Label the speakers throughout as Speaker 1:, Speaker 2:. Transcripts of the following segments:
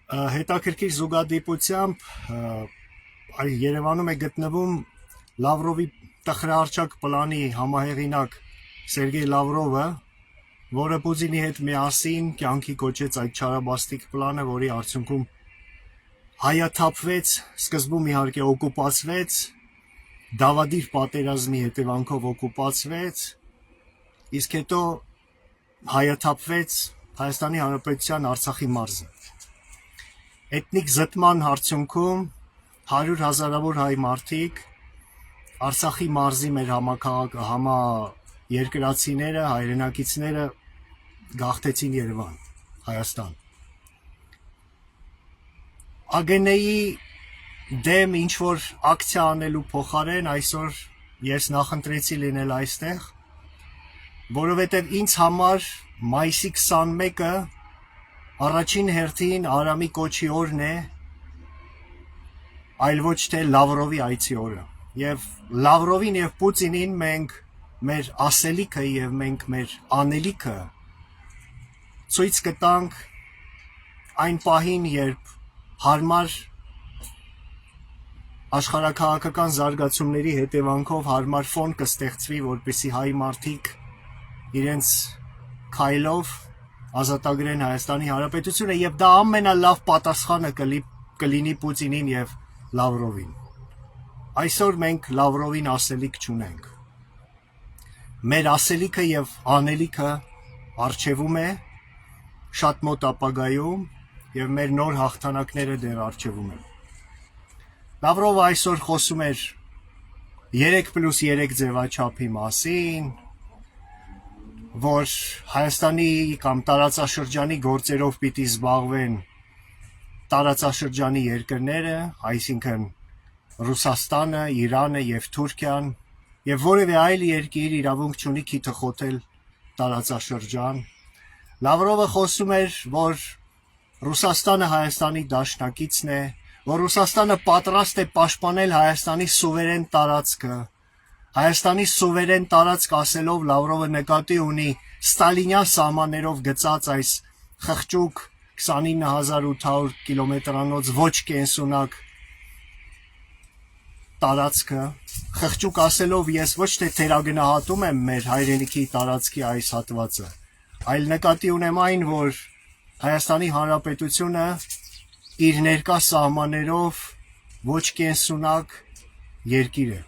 Speaker 1: Հետաքրքիր զուգադիպությամբ Երևանում է գտնվում Լավրովի տխրահարճակ պլանի համահեղինակ Սերգեյ Լավրովը, որը Պուտինի հետ միասին կյանքի կոչեց այդ չարաբաստիկ պլանը, որի արդյունքում հայաթափվեց, սկզբում իհարկե օկուպացվեց, դավադիր պատերազմի հետևանքով օկուպացվեց, իսկ հետո հայաթափվեց Հայաստանի Հանրապետության Արցախի մարզը։ Էթնիկ զտման արդյունքում 100 հազարավոր հայ մարդիկ Արցախի մարզի մեր երկրացիները, հայրենակիցները գաղթեցին Երևան, Հայաստան։ ԱԳՆ-ի դեմ ինչ-որ ակցիա անելու փոխարեն այսօր ես նախընտրեցի լինել այստեղ, որովհետև ինձ համար մայիսի 21-ը առաջին հերթին Արամի կոչի օրն է, այլ ոչ թե Լավրովի այցի օրը։ Եվ Լավրովին և Պուտինին մենք մեր ասելիքը և մենք մեր անելիքը ցույց կտանք այն պահին, երբ հարմար աշխարհաքաղաքական զարգացումների հետևանքով հարմար ֆոն կստեղծվի, որպեսզի հայ մարդիկ իրենց քայլով ազատագրեն Հայաստանի Հանրապետությունը, և դա ամենալավ պատասխանը կլինի Պուտինին և Լավրովին։ Այսօր մենք Լավրովին ասելիք չունենք։ Մեր ասելիքը և անելիքը առջևում է, շատ մոտ ապագայում, և մեր նոր հաղթանակները դեռ առջևում են։ Լավրովը այսօր խոսում էր 3+3 ձևաչափի մասին, որ Հայաստանի կամ տարածաշրջանի գործերով պիտի զբաղվեն տարածաշրջանի երկրները, այսինքն Ռուսաստանը, Իրանը և Թուրքիան, և որևէ այլ երկիր իրավունք չունի քիթը խոթել տարածաշրջան։ Լավրովը խոսում էր, որ Ռուսաստանը Հայաստանի դաշնակիցն է, որ Ռուսաստանը պատրաստ է պաշտպանել Հայաստանի սուվերեն տարածքը։ Հայաստանի սուվերեն տարածք ասելով Լավրովը նկատի ունի ստալինյան սահմաններով գծած այս խղճուկ 29800 կիլոմետրանոց ոչ կենսունակ տարածքը։ Խղճուկ ասելով ես ոչ թե թերագնահատում եմ մեր հայրենիքի տարածքի այս հատվածը, այլ նկատի ունեմ այն, որ Հայաստանի Հանրապետությունը իր ներկա սահմաններով ոչ կենսունակ երկիր է։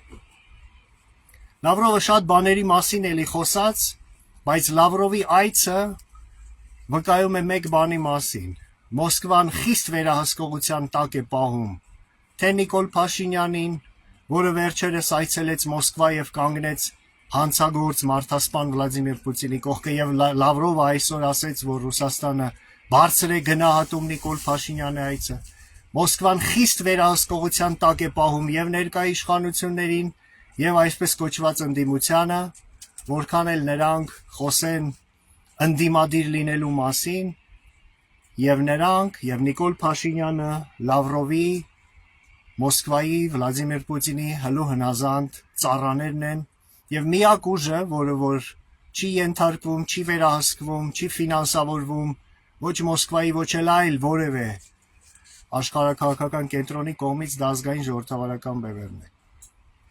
Speaker 1: Լավրովը շատ բաների մասին էլի խոսաց, բայց Լավրովի այցը վկայում է մեկ բանի մասին. Մոսկվան խիստ վերահսկողության տակ է պահում թե Նիկոլ Փաշինյանին, որը վերջերս այցելեց Մոսկվա և կանգնեց հանցագործ մարդասպան Վլադիմիր Պուտինի կողքը, և Լավրովը այսօր ասեց, որ Ռուսաստանը բարձր է գնահատում Նիկոլ Փաշինյանի այցը։ Մոսկվան խիստ վերահսկողության տակ է պահում և ներկա իշխանություններին, և այսպես կոչված ընդդիմությանը, որքան էլ նրանք խոսեն ընդդիմադիր լինելու մասին, և նրանք, և Նիկոլ Փաշինյանը Լավրովի, Մոսկվայի, Վլադիմիր Պուտինի հլու հնազանդ ծառաներն են, և միակ ուժը, որը որ չի ենթարկվում, չի վերահսկվում, չի ֆինանսավորվում ոչ Մոսկվայի, ոչ էլ այլ որևէ աշխարհաքաղաքական կենտրոնի կողմից, դա ազգային ժողովրդավարական բևեռն է։